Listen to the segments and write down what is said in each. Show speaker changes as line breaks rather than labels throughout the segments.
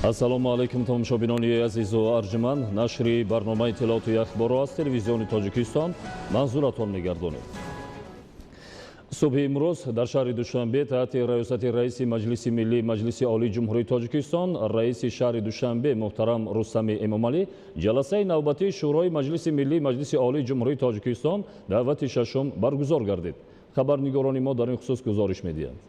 ассалому алайкум тамошобинони азизу арҷманд. Нашри барномаи иттилооту ахборо аз телевизиони Тоҷикистон манзуратон мегардонем. Субҳи имрӯз дар шаҳри Душанбе таҳти раёсати раиси Маҷлиси Миллии Маҷлиси Олии Ҷумҳурии Тоҷикистон раиси шаҳри Душанбе муҳтарам Рустами Эмомалӣ ҷаласаи навбатии шӯрои Маҷлиси Миллии Маҷлиси Олии Ҷумҳурии Тоҷикистон даъвати шашум баргузор гардид. Хабарнигорони мо дар ин хусус гузориш медиҳанд.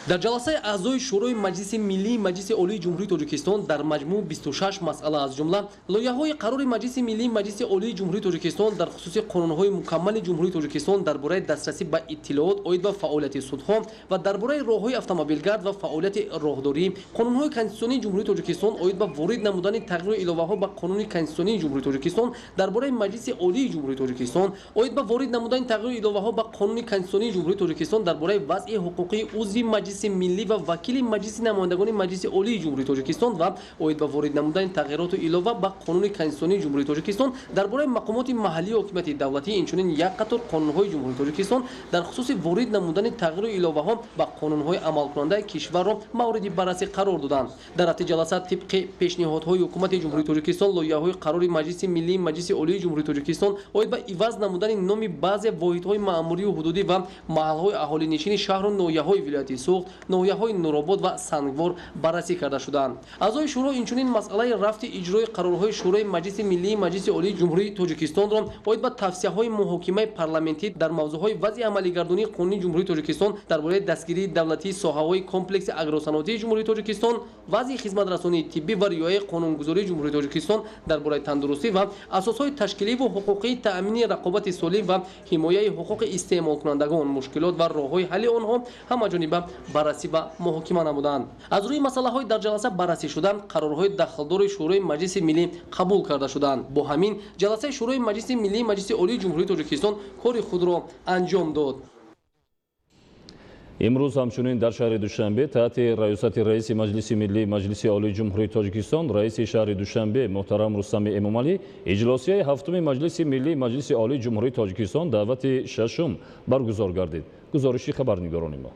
дар ҷаласаи аъзои шӯрои маҷлиси миллии маҷлиси олии ҷумҳурии тоҷикистон дар маҷмӯъ 26 масъала аз ҷумла лоиҳаҳои қарори маҷлиси миллии маҷлиси олии ҷумҳурии тоҷикистон дар хусуси қонунҳои мукаммали ҷумҳурии тоҷикистон дар бораи дастрасӣ ба иттилоот оид ба фаъолияти судҳо ва дар бораи роҳҳои автомобилгард ва фаъолияти роҳдорӣ, қонунҳои конститутсионии ҷумҳурии тоҷикистон оид ба ворид намудани тағйиру иловаҳо ба қонуни конститутсионии ҷумҳурии тоҷикистон дар бораи маҷлиси олии ҷумҳурии тоҷикистон оид ба ворид намудани тағйиру иловаҳо ба қонуни конститутсионии ҷумҳурии тоҷикистон дар бораи вазъи ҳуқуқи узви маҷлиси миллӣ ва вакили маҷлиси намояндагони маҷлиси олии ҷумҳурии тоҷикистон ва оид ба ворид намудани тағйироту илова ба қонуни конститутсионии ҷумҳурии тоҷикистон дар бораи мақомоти маҳаллии ҳокимияти давлатӣ инчунин як қатор қонунҳои ҷумҳурии тоҷикистон дар хусуси ворид намудани тағйиру иловаҳо ба қонунҳои амалкунандаи кишварро мавриди баррасӣ қарор доданд. дар рафти ҷаласа тибқи пешниҳодҳои ҳукумати ҷумҳурии тоҷикистон лоиҳаҳои қарори маҷлиси миллии маҷлиси олии ҷумҳурии тоҷикистон оид ба иваз намудани номи баъзе воҳидҳои маъмурию ҳудудӣ ва маҳалҳои аҳолинишини шаҳру ноҳияҳои вилояти Суғд, ноҳияҳои Нуробод ва Сангвор баррасӣ карда шуданд. аъзои шӯро инчунин масъалаи рафти иҷрои қарорҳои шӯрои маҷлиси миллии маҷлиси олии ҷумҳурии тоҷикистонро оид ба тавсияҳои муҳокимаи парламентӣ дар мавзӯъҳои вазъи амалигардонии қонуни ҷумҳурии тоҷикистон дар бораи дастгирии давлатии соҳаҳои комплекси агросаноатии ҷумҳурии тоҷикистон, вазъи хизматрасонии тиббӣ ва риояи қонунгузории ҷумҳурии тоҷикистон дар бораи тандурустӣ ва асосҳои ташкиливу ҳуқуқии таъмини рақобати солим ва ҳимояи ҳуқуқи истеъмолкунандагон, мушкилот ва роҳҳои ҳалли онҳо ҳамаҷониба баррасӣ ва муҳокима намуданд. аз рӯи масъалаҳои дар ҷаласа баррасӣ шуда қарорҳои дахлдори шӯрои маҷлиси миллӣ қабул карда шуданд. бо ҳамин ҷаласаи шӯрои маҷлиси миллии маҷлиси олии ҷумҳурии тоҷикистон кори худро анҷом дод.
имрӯз ҳамчунин дар шаҳри Душанбе таҳти раёсати раиси Маҷлиси Миллии Маҷлиси Олии Ҷумҳурии Тоҷикистон раиси шаҳри Душанбе муҳтарам Рустами Эмомалӣ иҷлосияи ҳафтуми Маҷлиси Миллии Маҷлиси Олии Ҷумҳурии Тоҷикистон даъвати шашум баргузор гардид. гузориши хабарнигорони мо.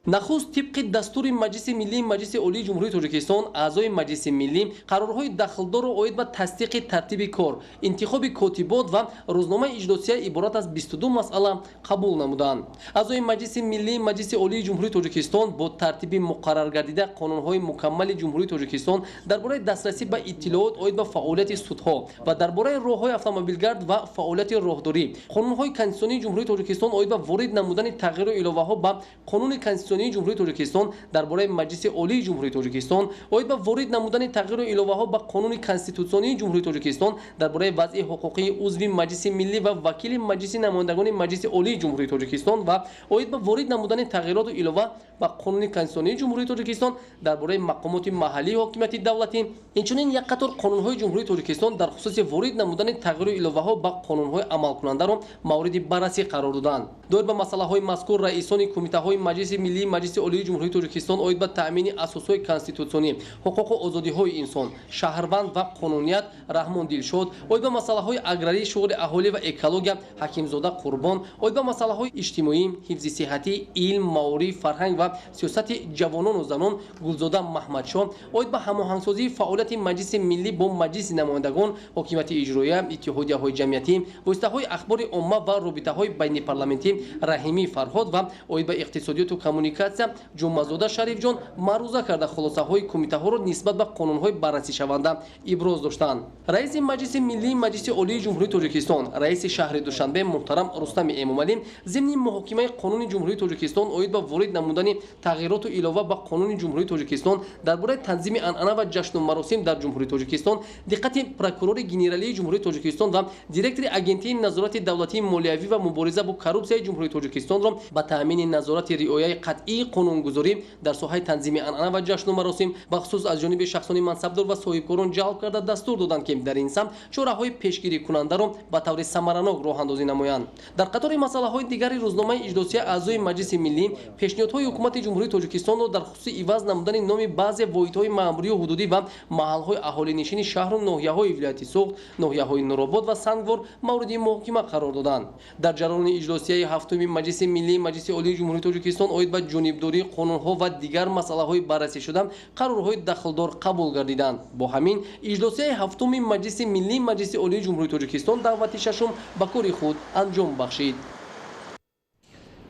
нахуст тибқи дастури маҷлиси миллии маҷлиси олии ҷумҳурии тоҷикистон аъзои маҷлиси миллӣ қарорҳои дахлдорро оид ба тасдиқи тартиби кор, интихоби котибот ва рӯзномаи иҷлосия иборат аз 22 масъала қабул намуданд. аъзои маҷлиси миллии маҷлиси олии ҷумҳурии тоҷикистон бо тартиби муқаррар гардида қонунҳои мукаммали ҷумҳурии тоҷикистон дар бораи дастрасӣ ба иттилоот оид ба фаъолияти судҳо ва дар бораи роҳҳои автомобилгард ва фаъолияти роҳдорӣ, қонунҳои конститутсионии ҷумҳурии тоҷикистон оид ба ворид намудани тағйиру иловаҳо ба қонуни конститутсионии ҷумҳурии тоҷикистон дар бораи маҷлиси олии ҷумҳурии тоҷикистон оид ба ворид намудани тағйиру иловаҳо ба қонуни конститутсионии ҷумҳурии тоҷикистон дар бораи вазъи ҳуқуқии узви маҷлиси миллӣ ва вакили маҷлиси намояндагони маҷлиси олии ҷумҳурии тоҷикистон ва оид ба ворид намудани тағйироту илова ба қонуни конститутсионии ҷумҳурии тоҷикистон дар бораи мақомоти маҳаллии ҳокимияти давлатӣ, инчунин як қатор қонунҳои ҷумҳурии тоҷикистон дар хусуси ворид намудани тағйиру иловаҳо ба қонунҳои амалкунандаро мавриди баррасӣ қарор доданд. доир ба масъалаҳои мазкур раисони кумитаҳои маҷлиси миллии маҷлиси олии ҷумҳурии тоҷикистон оид ба таъмини асосҳои конститутсионӣ, ҳуқуқу озодиҳои инсон, шаҳрванд ва қонуният Раҳмон Дилшод, оид ба масъалаҳои аграрӣ, шуғли аҳолӣ ва экология Ҳакимзода Қурбон, оид ба масъалаҳои иҷтимоӣ, ҳифзи сиҳатӣ, илм, маориф, фарҳанг ва сиёсати ҷавонону занон Гулзода Маҳмадшо, оид ба ҳамоҳангсозии фаъолияти маҷлиси миллӣ бо маҷлиси намояндагон, ҳокимияти иҷроия, иттиҳодияҳои ҷамъиятӣ, воситаҳои ахбори омма ва робитаҳои байнипарламентӣ Раҳимӣ Фарҳод ва оид ба иқтисодиёту коммуникатсия Ҷумъазода Шарифҷон маъруза карда хулосаҳои кумитаҳоро нисбат ба қонунҳои баррасишаванда иброз доштанд. раиси маҷлиси миллии маҷлиси олии ҷумҳурии тоҷикистон раиси шаҳри Душанбе муҳтарам Рустами Эмомалӣ зимни муҳокимаи қонуни ҷумҳурии тоҷикистон оид ба ворид намудани тағйироту илова ба қонуни ҷумҳурии тоҷикистон дар бораи танзими анъана ва ҷашну маросим дар ҷумҳурии тоҷикистон диққати прокурори генералии ҷумҳурии тоҷикистон ва директори агентии назорати давлатии молиявӣ ва мубориза бо коррупсияи ҷумҳурии тоҷикистонро ба таъмини назорати риояи қатъии қонунгузорӣ дар соҳаи танзими анъана ва ҷашну маросим бахусус аз ҷониби шахсони мансабдор ва соҳибкорон ҷалб карда дастур доданд ки дар ин самт чораҳои пешгирикунандаро ба таври самаранок роҳандозӣ намоянд. дар қатори масъалаҳои дигари рӯзномаи иҷлосия аъзои маҷлиси миллӣ пешниҳодҳои ҳукумати ҷумҳурии тоҷикистонро дар хусуси иваз намудани номи баъзе воҳидҳои маъмурию ҳудудӣ ва маҳалҳои аҳолинишини шаҳру ноҳияҳои вилояти Суғд, ноҳияҳои Нуробод ва Сангвор мавриди муҳокима қарор доданд. дар ҷараёни иҷлосияи ҳафтуми маҷлиси миллии маҷлиси олии ҷумҳурии тоҷикистон оид ба ҷонибдории қонунҳо ва дигар масъалаҳои баррасишуда қарорҳои дахлдор қабул гардиданд. Бо ҳамин иҷлосияи ҳафтуми Маҷлиси Миллии Маҷлиси Олии Ҷумҳурии Тоҷикистон давлати шашум ба кори худ анҷом бахшид.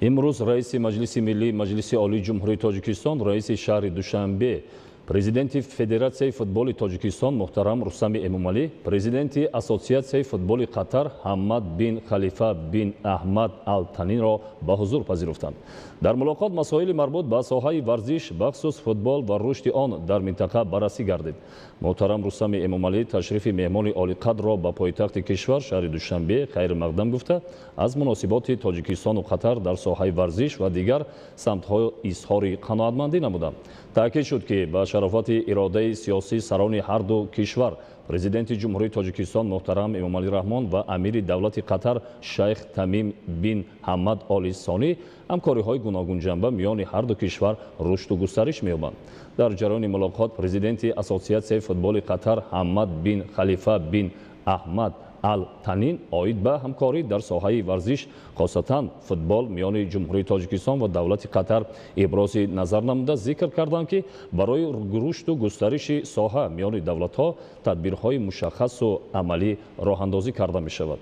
имрӯз раиси Маҷлиси Миллии Маҷлиси Олии Ҷумҳурии Тоҷикистон, раиси шаҳри Душанбе, президенти Федератсияи футболи Тоҷикистон муҳтарам Рустами Эмомалӣ, президенти Ассотсиатсияи футболи Қатар Ҳаммад бин Халифа бин Аҳмад Ал-Танинро ба ҳузур пазируфтанд. Дар мулоқот масоили марбут ба соҳаи варзиш, бахусус футбол ва рушди он дар минтақа баррасӣ гардид. муҳтарам Рустами Эмомалӣ ташрифи меҳмони олиқадро ба пойтахти кишвар шаҳри Душанбе хайрмақдам гуфта, аз муносиботи Тоҷикистону Қатар дар соҳаи варзиш ва дигар самтҳо изҳори қаноатмандӣ намуданд. таъкид шуд ки ба шарофати иродаи сиёсӣ сарони ҳарду кишвар президенти ҷумҳурии Тоҷикистон муҳтарам Эмомалӣ Раҳмон ва амири давлати Қатар Шайх Тамим бин Ҳаммад Оли Сонӣ ҳамкориҳои гуногунҷанба миёни ҳарду кишвар рушду густариш меёбанд. дар ҷараёни мулоқот президенти Ассотсиатсияи футболи Қатар Ҳаммад бин Халифа бин Аҳмад Ал-Танин оид ба ҳамкорӣ дар соҳаи варзиш, хосатан футбол миёни ҷумҳурии Тоҷикистон ва давлати Қатар ибрози назар намуда зикр карданд ки барои рушду густариши соҳа миёни давлатҳо тадбирҳои мушаххасу амалӣ роҳандозӣ карда мешавад.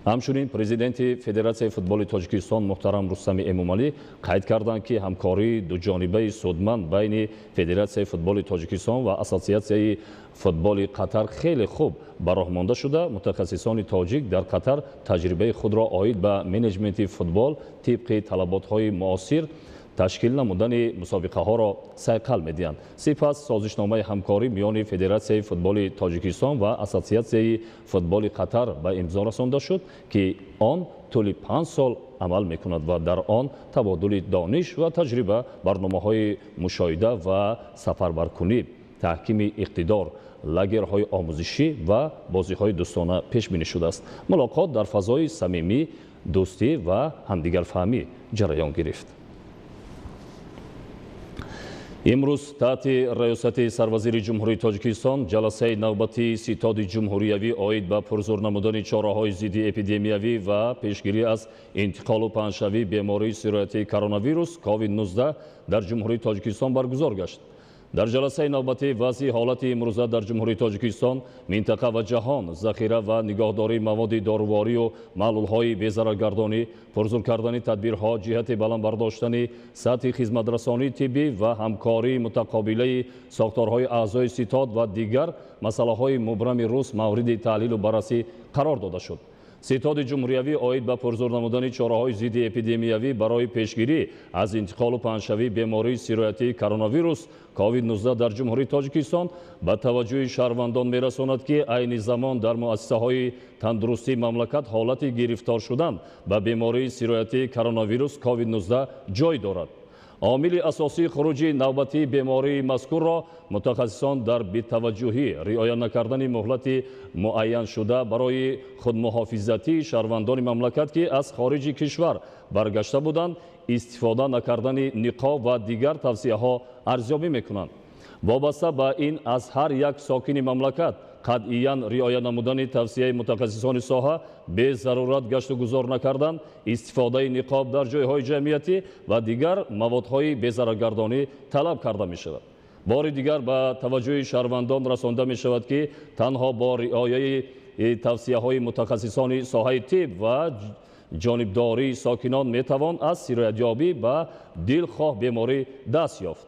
ҳамчунин президенти Федератсияи футболи Тоҷикистон муҳтарам Рустами Эмомалӣ қайд карданд ки ҳамкории дуҷонибаи судманд байни Федератсияи футболи Тоҷикистон ва Ассотсиатсияи футболи Қатар хеле хуб ба роҳ монда шуда, мутахассисони тоҷик дар Қатар таҷрибаи худро оид ба менеҷменти футбол тибқи талаботҳои муосир ташкил намудани мусобиқаҳоро сайқал медиҳанд. Сипас созишномаи ҳамкорӣ миёни Федератсияи футболи Тоҷикистон ва Ассотсиатсияи футболи Қатар ба имзо расонда шуд, ки он тӯли 5 сол амал мекунад ва дар он табодули дониш ва таҷриба, барномаҳои мушоҳида ва сафарбаркунӣ, таҳкими иқтидор, лагерҳои омӯзишӣ ва бозиҳои дӯстона пешбинӣ шудааст. мулоқот дар фазои самимӣ, дӯстӣ ва ҳамдигарфаҳмӣ ҷараён гирифт. имрӯз таҳти раёсати сарвазири ҷумҳурии Тоҷикистон ҷаласаи навбатии ситоди ҷумҳуриявӣ оид ба пурзур намудани чораҳои зидди эпидемиявӣ ва пешгирӣ аз интиқолу паҳншавии бемории сироятии коронавирус COVID-19 дар ҷумҳурии Тоҷикистон баргузор гашт. дар ҷаласаи навбатӣ вазъи ҳолати имрӯза дар ҷумҳурии Тоҷикистон, минтақа ва ҷаҳон, захира ва нигоҳдории маводи доруворию маълулҳои безараргардонӣ, пурзур кардани тадбирҳо ҷиҳати баланд бардоштани сатҳи хизматрасонии тиббӣ ва ҳамкории мутақобилаи сохторҳои аъзои ситод ва дигар масъалаҳои мубрами рӯз мавриди таҳлилу баррасӣ қарор дода шуд. ситоди ҷумҳуриявӣ оид ба пурзур намудани чораҳои зидди эпидемиявӣ барои пешгирӣ аз интиқолу паҳншавии бемории сироятии коронавирус COVID-19 дар ҷумҳурии Тоҷикистон ба таваҷҷӯҳи шаҳрвандон мерасонад, ки айни замон дар муассисаҳои тандурустии мамлакат ҳолати гирифтор шудан ба бемории сироятии коронавирус COVID-19 ҷой дорад. عامل اساسی خروج نوبتی بیماری مذکور را متخصصان در بی‌توجهی رعایت نکردن مهلت معین شده برای خودمحافظتی شهروندان مملکت که از خارج کشور برگشته بودند استفاده نکردن نقاب و دیگر توصیه‌ها ارزیابی می‌کنند. وابسته به این از هر یک ساکن مملکت قطعاً رعایت نمودن توصیه متخصصان ساحه به ضرورت گشت و گذار نکردن، استفاده نقاب در جایهای جمعیتی و دیگر موادهای بی‌ضررگردانی طلب کرده می شود. بار دیگر به توجه شهروندان رسانده می شود که تنها با رعایت توصیه های متخصصان ساحه طب و جانبداری ساکنان می توان از سرایت‌یابی به دلخواه بیماری دست یافت.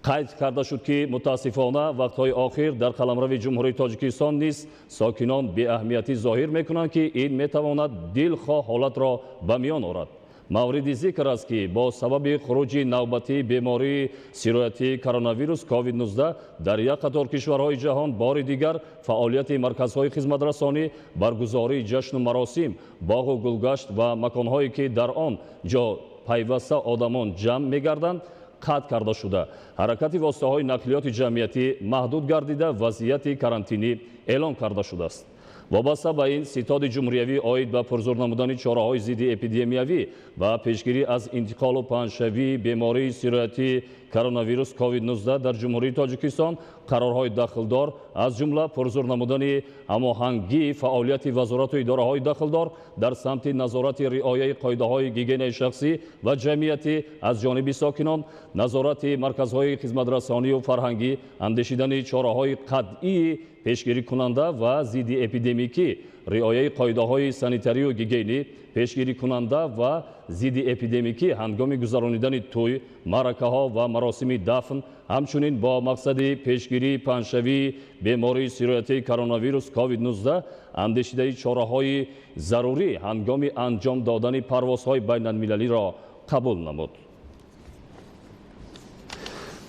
قید کرده شد که متاسفانه وقتهای آخر در قلمرو جمهوری تاجیکستان نیز ساکنان به اهمیتی ظاهر میکنند که این میتواند دلخواه حالت را به میان آورد. مورد ذکر است که با سبب خروج نوبتی بیماری سیرایتی کرونا کووید-19 در یک قطار کشورهای جهان بار دیگر فعالیت مرکزهای خدمت رسانی، برگزاری جشن و مراسم، باغ و گلگشت و مکانهایی که در آن جا پیوسته آدمان جمع میگردند قطع کرده شده. حرکت واسطه‌های نقلیات جمعیتی محدود گردیده وضعیت карантини اعلام کرده شده است. وابسته به این ستاد جمهوریوی آید به پرزور نمودن چاره‌های ضد اپیدمیوی و پیشگیری از انتقال و پنهشوی بیماری سیرایتی کرونا ویروس کووید 19 در جمهوری تاجیکستان قرارهای داخلدار از جمله پرزور نمودن هماهنگی فعالیت وزارت و اداره‌های داخلدار در سمت نظارت رعایت قاعده‌های گیگین شخصی و جمعیتی از جانب ساکنان، نظارت مرکزهای خدمت رسانی و فرهنگی، اندیشیدن چاره‌های قطعی پیشگیری کننده و ضد اپیدمیکی، رعایت قاعده‌های سانیتاری و گیگینی پیشگیری کننده و ضد اپیدمیکی هنگام گذرانیدن توی، معرکه‌ها و مراسم دفن، همچنین با مقصد پیشگیری پنهشوی بیماری سیرایتی کرونا ویروس کووید 19 اندیشیده چاره‌های ضروری هنگام انجام دادن پروازهای بین المللی را قبول نمود.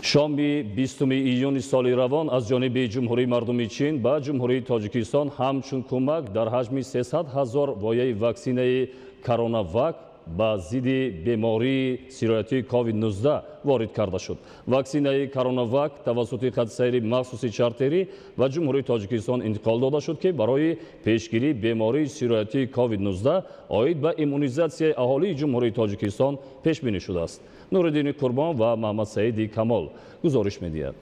شام 20 ایون سال روان از جانب جمهوری مردمی چین به جمهوری تاجیکستان همچون کمک در حجم 300,000 وایه واکسینه کرونا واک با ضد بیماری سیرایتی کووید 19 وارد کرده شد. واکسینه کرونا واک توسط خط سیر مخصوص چارتری و جمهوری تاجیکستان انتقال داده شد که برای پیشگیری بیماری سیرایتی کووید 19 آید به ایمونیزاسیون اهالی جمهوری تاجیکستان پیش بینی شده است. نوردین قربان و محمد سعید کمال گزارش می‌دهند.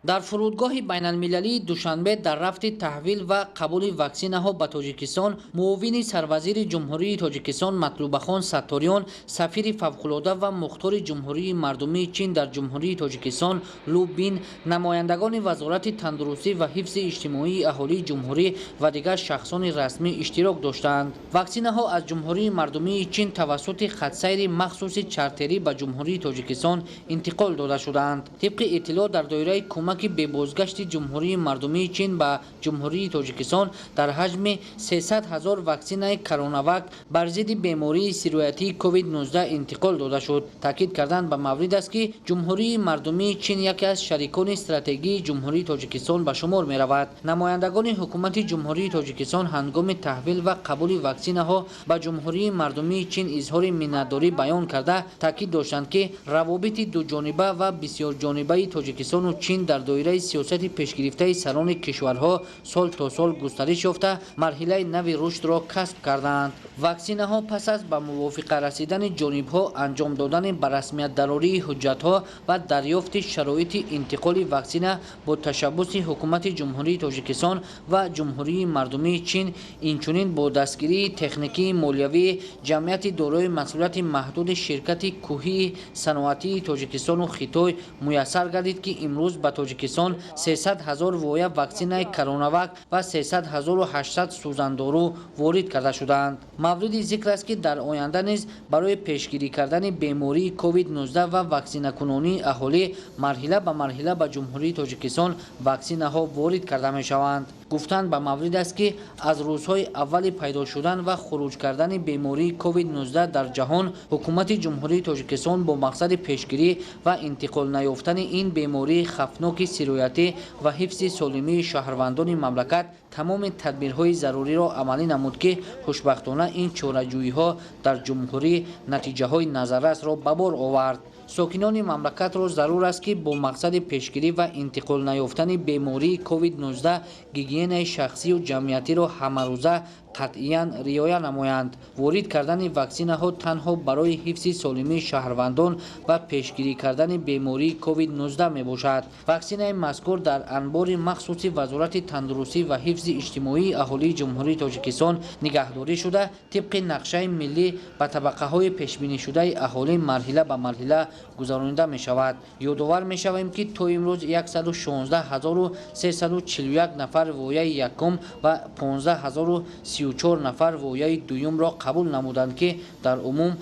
در فرودگاه بین المللی دوشنبه در رفت تحویل و قبول واکسینه ها به تاجیکستان، معاون سروزیر جمهوری تاجیکستان مطلوب خان ستاریان، سفیر فوق‌العاده و مختار جمهوری مردمی چین در جمهوری تاجیکستان لو بین، نمایندگان وزارت تندرستی و حفظ اجتماعی اهالی جمهوری و دیگر شخصان رسمی اشتراک داشتند. واکسینه ها از جمهوری مردمی چین توسط خط سیر مخصوص چارتری به جمهوری تاجیکستان انتقال داده شدند. طبق اطلاع در دایره کمک به بازگشت جمهوری مردمی چین به جمهوری تاجیکستان در حجم 300,000 واکسینه کرونا واک بر ضد بیماری سیرایتی کووید 19 انتقال داده شد. تاکید کردند به مورد است که جمهوری مردمی چین یکی از شریکان استراتژی جمهوری تاجیکستان به شمار می رود. نمایندگان حکومت جمهوری تاجیکستان هنگام تحویل و قبول واکسینه ها به جمهوری مردمی چین اظهار منتداری بیان کرده تاکید داشتند که روابط دو جانبه و بسیار جانبه تاجیکستان و چین در دایره سیاست پیشگرفته سران کشورها سال تا سال گسترش یافته مرحله نوی رشد را کسب کردند. واکسینه ها پس از به موافقه رسیدن جانب ها انجام دادن به رسمیت دراری حجت ها و دریافت شرایط انتقال واکسینه با تشبث حکومت جمهوری تاجیکستان و جمهوری مردمی چین، اینچنین با دستگیری تکنیکی مالیوی جمعیت دارای مسئولیت محدود شرکت کوهی صنعتی تاجیکستان و خیتای میسر گردید که امروز به تاجیکستان 300,000 وایه واکسینه کرونا واک و 300,800 سوزندارو وارد کرده شدند. مورد ذکر است که در آینده نیز برای پیشگیری کردن بیماری کووید 19 و واکسینه کنانی اهالی مرحله به مرحله به جمهوری تاجیکستان واکسینه ها وارد کرده می شوند. گفتند به مورد است که از روزهای اول پیدا شدن و خروج کردن بیماری کووید 19 در جهان، حکومت جمهوری تاجیکستان با مقصد پیشگیری و انتقال نیافتن این بیماری خطرناک سیرایتی و حفظ سالمی شهروندان مملکت تمام تدبیرهای ضروری را عملی نمود که خوشبختانه این چاره‌جویی ها در جمهوری نتیجه های نظررس را به بار آورد. ساکنان مملکت را ضرور است که با مقصد پیشگیری و انتقال نیافتن بیماری کووید 19 گیگین شخصی و جمعیتی را همه‌روزه قطعاً رعایت نمایند. وارد کردن واکسینه ها تنها برای حفظ سالمی شهروندان و پیشگیری کردن بیماری کووید 19 می باشد. واکسینه مذکور در انبار مخصوص وزارت تندرستی و حفظ اجتماعی اهالی جمهوری تاجیکستان نگهداری شده طبق نقشه ملی به طبقه های پیش بینی شده اهالی مرحله به مرحله گذرانیده می شود. یادآور می شویم که تا امروز 116,341 نفر وایه یکم و 15,034 نفر وایه دوم را قبول نمودند که در عموم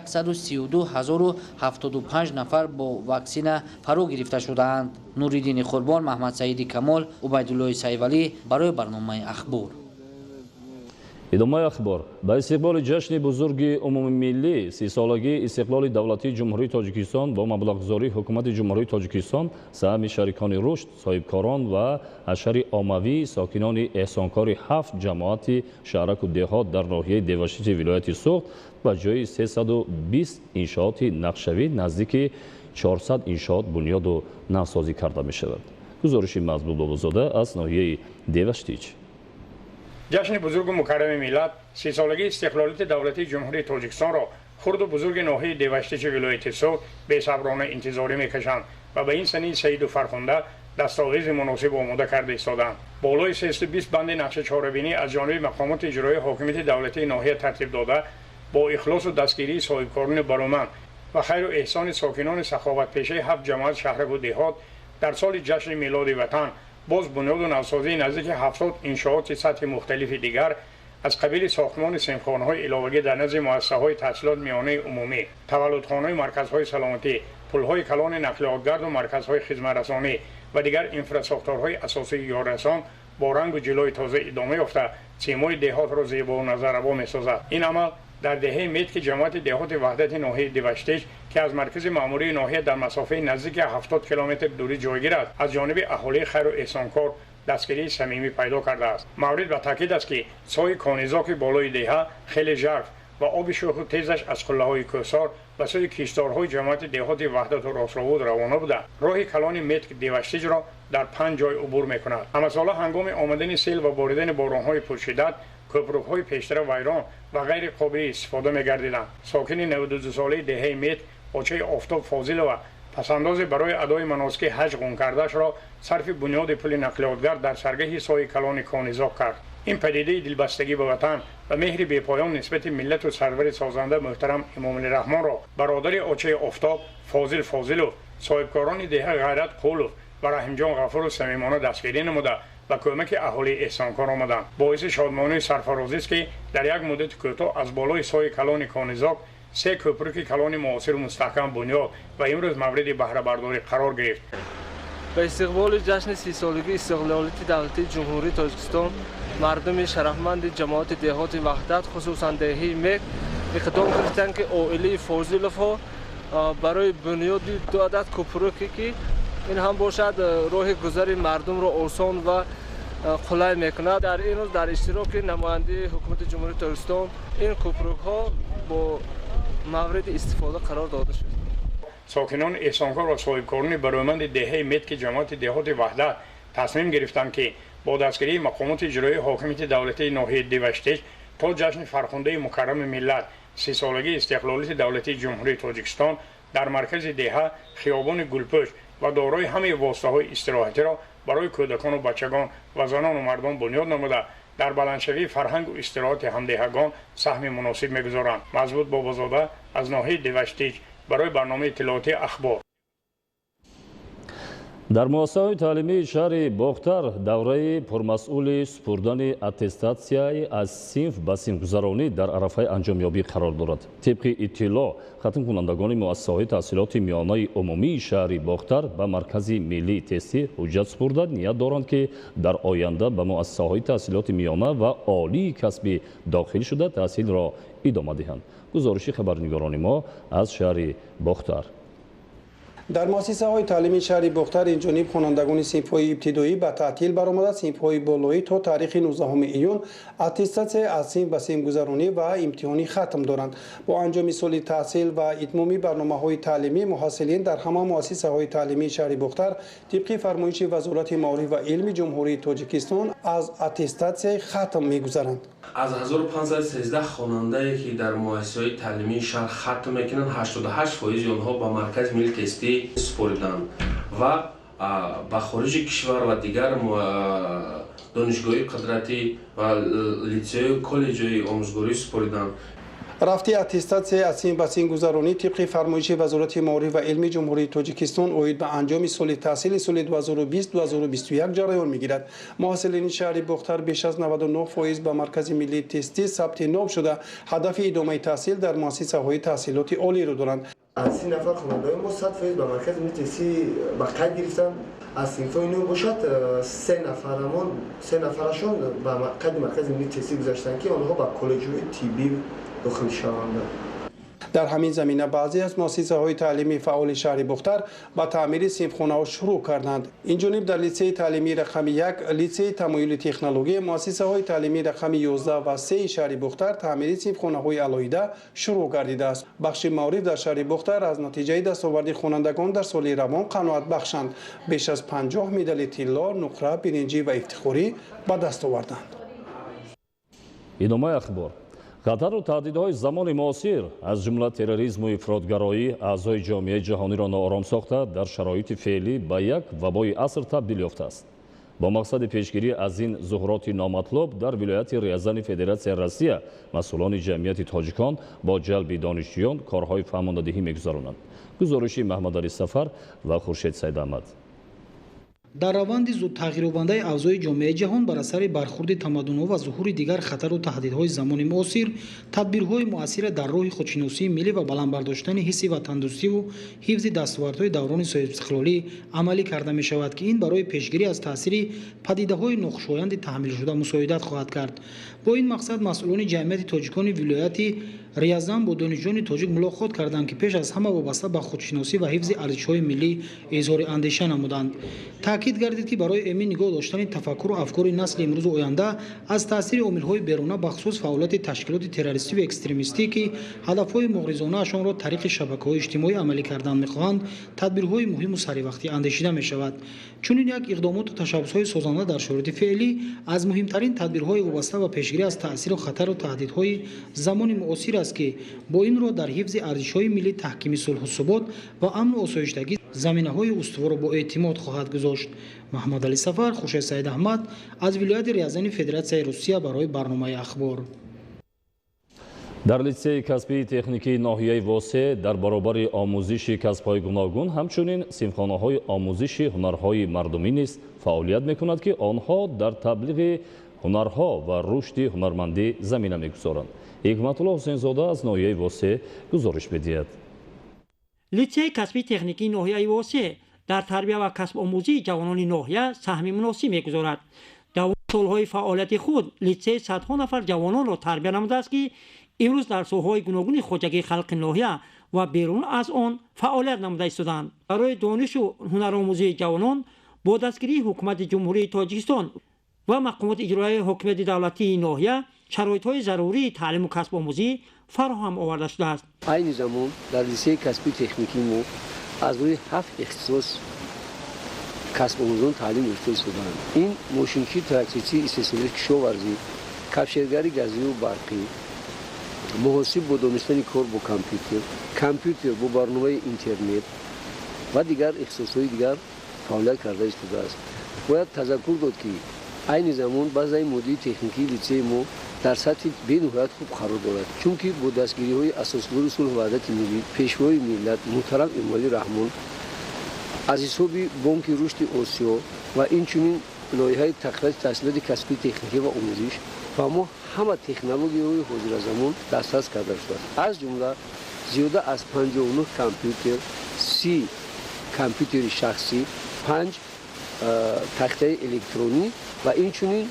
132,075 نفر با واکسینه فرا گرفته شدند. نوریدین قربان، محمد سعید کمال، عبیدالله سیولی برای برنامه اخبار.
ادامه اخبار. با استقبال جشن بزرگ عمومی ملی 30 سالگی استقلال دولتی جمهوری تاجیکستان با مبلغگذاری حکومت جمهوری تاجیکستان، سهم شریکان رشد، صاحبکاران و حشر عمومی ساکنان احسانکار 7 جماعت شهرک و دهات در ناحیه دیوشیج ولایت سوخت با جای 320 انشاءات نقشوی نزدیک 400 انشاءات بنیاد و نوسازی کرده می شود. گزارش مزبوط بابازاده از ناحیه دیوشیج.
جشن بزرگ مکرم ملت 30 سالگی استقلالیت دولتی جمهوری تاجیکستان را خرد و بزرگ ناحیه دیوشتیچ ولایت سوخ بی‌صبرانه انتظاری میکشند و به این سنین سعید و فرخنده دستاویز مناسب آماده کرده ایستادند. بالای 320 بند نقشه چهاربینی از جانب مقامات اجرایی حاکمیت دولتی ناحیه ترتیب داده با اخلاص و دستگیری صاحبکاران برومند و خیر و احسان ساکنان سخاوت پیشه 7 جماعت شهر و دهات در سال جشن میلاد وطن باز بنیاد و نوسازی نزدیک 70 انشاءات سطح مختلف دیگر از قبیل ساختمان صنفخانه‌های علاوگی در نزد مؤسسه‌های تحصیلات میانه عمومی، تولدخانه‌های مرکزهای سلامتی، پل‌های کلان نقلیاتگرد و مرکزهای خدمت‌رسانی و دیگر انفراستراکچورهای اساسی یاررسان با رنگ و جلوه تازه ادامه یافته سیمای دهات را زیبا و نظرآور می‌سازد. این عمل در دهه مید که جماعت دهات وحدت ناحیه دیوشتیچ که از مرکز مأموری ناحیه در مسافه نزدیک 70 کیلومتر دوری جایگیر است از جانب اهالی خیر و احسانکار دستگیری صمیمی پیدا کرده است. مورد به تاکید است که سای کانیزاک بالای دهه خیلی ژرف و آب شوخ و تیزش از قله‌های کوهسار به سوی کشتارهای جماعت دهات وحدت و راست‌آباد روانه بوده. راه کلان متک دیوشتیچ را در 5 جای عبور می‌کند. اما سالا هنگام آمدن سیل و باریدن باران‌های پرشدت کوپرک‌های پیشتر ویران و غیر قابل استفاده می‌گردیدند. ساکن 92 ساله دهه متک آچه آفتاب فاضل و پسنداز برای ادای مناسک حج قم کرده‌اش را صرف بنیاد پل نقلیاتگرد در سرگه سای کلان کانیزاک کرد. این پدیده دلبستگی به وطن و مهر بی‌پایان نسبت ملت و سرور سازنده محترم امام الرحمن را برادر آچه آفتاب فاضل و صاحبکاران دهه غیرت قولوف و رحیمجان غفور و صمیمانه دستگیری نموده و کمک اهالی احسانکار آمدند. باعث شادمانی سرفرازی است که در یک مدت کوتاه از بالای سای کلان کانیزاک 3 کوپرک کلان معاصر مستحکم بنیاد و امروز مورد بهره برداری قرار گرفت.
به استقبال جشن 30 سالگی استقلالیت دولتی جمهوری تاجیکستان مردم شرفمند جماعت دهات وحدت خصوصا دهه مک اقدام کردند که عائله فاضلوف ها برای بنیاد 2 عدد کوپرکی که این هم باشد راه گذر مردم را آسان و قلای میکند. در این روز در اشتراک نماینده حکومت جمهوری تاجیکستان این کوپرک ها با مورد استفاده قرار داده شد.
ساکنان احسانکار و صاحبکاران برومند دهه متک جماعت دهات وحدت تصمیم گرفتند که با دستگیری مقامات اجرایی حاکمیت دولتی ناحیه دیوشتیچ تا جشن فرخنده مکرم ملت 30 سالگی استقلالیت دولتی جمهوری تاجیکستان در مرکز دهه خیابان گلپوش و دارای همه واسطه‌های استراحتی را برای کودکان و بچگان و زنان و مردان بنیاد نموده در بلندشوی فرهنگ و استراحت همدهگان سهم مناسب می‌گذارند. مضبوط بابازاده از ناحیه دیوشتیچ برای برنامه اطلاعاتی اخبار.
در مؤسسه‌های تعلیمی شهر باختر دوره پرمسئول سپردن اتستاسیای از صنف به صنف‌گذرانی در عرفه انجامیابی قرار دارد. طبق اطلاع ختم کنندگان مؤسسه‌های تحصیلات میانه عمومی شهر باختر به مرکز ملی تستی حجت سپرده نیت دارند که در آینده به مؤسسه‌های تحصیلات میانه و عالی کسبی داخل شده تحصیل را ادامه دهند. گزارش خبرنگاران ما از شهر باختر.
در مؤسسه‌های تعلیمی شهر باختر اینجانب خوانندگان صنف‌های ابتدایی به تعطیل برآمده. صنف‌های بالایی تا تاریخ 19 ایون اتستاسیای از صنف به صنف گذرانی و امتحانی ختم دارند. با انجام سال تحصیل و اتمام برنامه‌های تعلیمی محصلین در همه مؤسسه‌های تعلیمی شهر باختر طبق فرمایش وزارت معارف و علم جمهوری تاجیکستان از اتستاسیای ختم می‌گذرند.
از 1513 خواننده که در مؤسسه‌های تعلیمی شهر ختم میکنند 88% آنها به مرکز ملی تستی سپردند و به خارج کشور و دیگر دانشگاه‌های قدرتی و لیسه و کالج‌های آموزگاری سپردند.
رفتی اتستاسیای از صنف به صنف گذرانی طبق فرمایش وزارت معارف و علم جمهوری تاجیکستان اوید به انجام سال تحصیل سال 2020-2021 جریان میگیرد. محصلین شهر باختر بیش از 99% به مرکز ملی تستی ثبت نام شده هدف ادامه تحصیل در مؤسسه‌های تحصیلات عالی را دارند.
از 30 نفر خواننده ما 100% به مرکز ملی تستی به قید گرفتن. از صنف‌های نو باشد 3 نفرشون به قید مرکز ملی تستی گذاشتند که آنها به کالج‌های طبی داخل شوند.
در همین زمینه بعضی از مؤسسه‌های تعلیمی فعال شهر باختر با تعمیر صنفخانه‌ها شروع کردند. اینجانب در لیسه تعلیمی رقم 1 لیسه تمایل تکنولوژی مؤسسه‌های تعلیمی رقم 11 و 3 شهر باختر تعمیر صنفخانه‌های علایده شروع گردیده است. بخش معارف در شهر باختر از نتیجه دستاورد خوانندگان در سال روان قناعت بخشند. بیش از 50 مدال طلا، نقره، برنجی و افتخاری به دست آوردند.
идомаи ахбор. хатару таҳдидҳои замони муосир аз ҷумла терроризму ифротгароӣ аъзои ҷомеаи ҷаҳониро ноором сохта дар шароити феълӣ ба як вабои аср табдил ёфтааст. бо мақсади пешгирӣ аз ин зуҳуроти номатлуб дар вилояти Рязани Федератсияи Россия масъулони ҷамъияти тоҷикон бо ҷалби донишҷӯён корҳои фаҳмондадиҳӣ мегузаронанд. гузориши Маҳмадалӣ Сафар ва Хуршед Сайдаҳмад.
дар раванди зудтағйирёбандаи авзои ҷомеаи ҷаҳон бар асари бархурди тамаддунҳо ва зуҳури дигар хатару таҳдидҳои замони муосир, тадбирҳои муассира дар роҳи худшиносии миллӣ ва баландбардоштани ҳисси ватандӯстиву ҳифзи дастовардҳои даврони соҳибистиқлолӣ амалӣ карда мешавад, ки ин барои пешгирӣ аз таъсири падидаҳои нохушоянди таҳмилшуда мусоидат хоҳад кард. бо ин мақсад масъулони ҷамъияти тоҷикони вилояти Рязан бо донишҷӯёни тоҷик мулоқот карданд, ки пеш аз ҳама вобаста ба худшиносӣ ва ҳифзи арзишҳои миллӣ изҳори андеша намуданд. таъкид гардид, ки барои эмин нигоҳ доштани тафаккуру афкори насли имрӯзу оянда аз таъсири омилҳои беруна бахусус фаъолияти ташкилоти террористиву экстремистӣ, ки ҳадафҳои муғризонаашонро тариқи шабакаҳои иҷтимоӣ амалӣ кардан мехоҳанд, тадбирҳои муҳиму саривақтӣ андешида мешавад. чунин як иқдомоту ташаббусҳои созанда дар шароити феълӣ аз муҳимтарин тадбирҳои вобаста ба пешгирӣ аз таъсиру хатару таҳдидҳои замони муосир аст, ки бо ин роҳ дар ҳифзи арзишҳои миллӣ, таҳкими сулҳусубот ва амну осоиштагӣ заминаҳои устувору боэътимод хоҳад гузошт. Маҳмадалӣ Сафар, Хуршед Сайдаҳмад аз вилояти Рязани Федератсияи Русия барои барномаи ахбор.
дар литсеи касбии техникии ноҳияи Восе дар баробари омӯзиши касбҳои гуногун ҳамчунин синфхонаҳои омӯзиши ҳунарҳои мардумӣ низ фаъолият мекунад, ки онҳо дар таблиғи ҳунарҳо ва рушди ҳунармандӣ замина мегузоранд. ҳикматулло ҳусейнзода аз ноҳияи Восе гузориш медиҳад.
литсеи касбии техникии ноҳияи Восе дар тарбия ва касбомӯзии ҷавонони ноҳия саҳми муносиб мегузорад. дар солҳои фаъолияти худ литсей садҳо нафар ҷавононро тарбия намудааст, ки имрӯз дар соҳаҳои гуногуни хоҷагии халқи ноҳия ва берун аз он фаъолият намуда истоданд. барои донишу ҳунаромӯзии ҷавонон бо дастгирии ҳукумати ҷумҳурии Тоҷикистон ва мақомоти иҷроии ҳокимияти давлатии ноҳия шароитҳои зарурии таълиму касбомӯзӣ фароҳам оварда шудааст.
айни замон дар литсеи касбии техникии мо аз рӯи 7 ихтисос касбомӯзон таълим ёфта истоданд. ин мошинчӣ, тракторчӣ, истеҳсолии кишоварзӣ, кафшергари газиву барқӣ, муҳосиб бо донистани кор бо компютер бо барномаи интернет ва дигар ихтисосҳои дигар фаъолият карда истодааст. бояд тазаккур дод, ки айни замон базаи моддии техникии литсеи мо дар сатҳи бениҳоят хуб қарор дорад, чунки бо дастгириҳои асосгори сулҳу ваҳдати миллӣ, пешвои миллат муҳтарам Эмомалӣ Раҳмон аз ҳисоби бонки рушди Осиё ва инчунин лоиҳаи тақвияти таҳсилоти касбии техникӣ ва омӯзиш ба мо ҳама технологияҳои ҳозиразамон дастрас карда шудааст. аз ҷумла зиёда аз 59 компютер, 30 компютери шахсӣ, 5 тахтаи электронӣ ва инчунин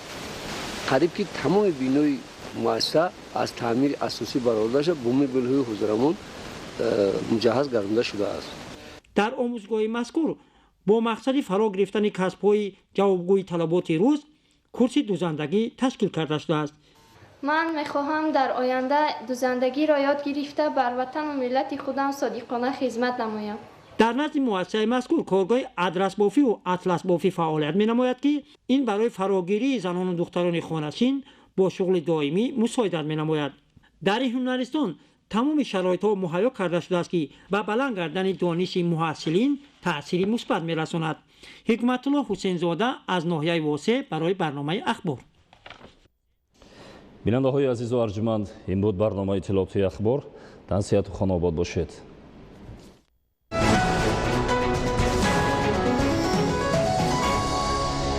қариб ки тамоми бинои муассиса аз таъмири асосӣ баровардаша бо мебелҳои ҳозирамон муҷаҳҳаз гардонда шудааст.
дар омӯзгоҳи мазкур бо мақсади фаро гирифтани касбҳои ҷавобгӯи талаботи рӯз курси дузандагӣ ташкил карда шудааст.
ман мехоҳам дар оянда дузандагиро ёд гирифта бар ватану миллати худам содиқона хизмат намоям.
дар назди муассисаи мазкур коргоҳи адрасбофиву атласбофӣ фаъолият менамояд, ки ин барои фарогирии занону духтарони хонашин бо шуғли доимӣ мусоидат менамояд. дар ин ҳунаристон тамоми шароитҳо муҳайё карда шудааст, ки ба баланд гардани дониши муҳассилин таъсири мусбат мерасонад. ҳикматулло ҳусейнзода аз ноҳияи Восе барои барномаи ахбор.
бинандаҳои азизу арҷуманд, ин буд барномаи иттилоотии ахбор. тансияту хонобод бошед.